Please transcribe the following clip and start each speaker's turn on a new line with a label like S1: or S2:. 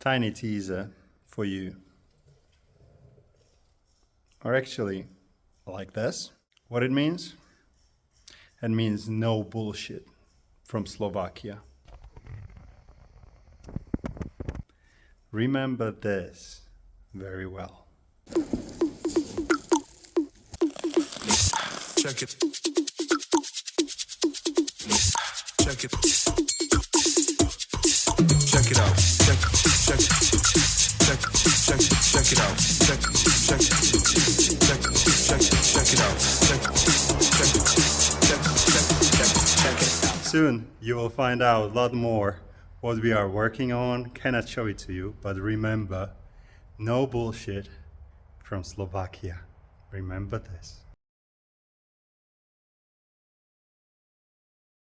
S1: tiny teaser for you. Or actually, like this. What it means? It means no bullshit from Slovakia. Remember this very well.
S2: Check it. Check it. Check it out. Check it out.
S1: Soon you will find out a lot more what we are working on. Cannot show it to you, but remember, no bullshit from Slovakia. Remember this.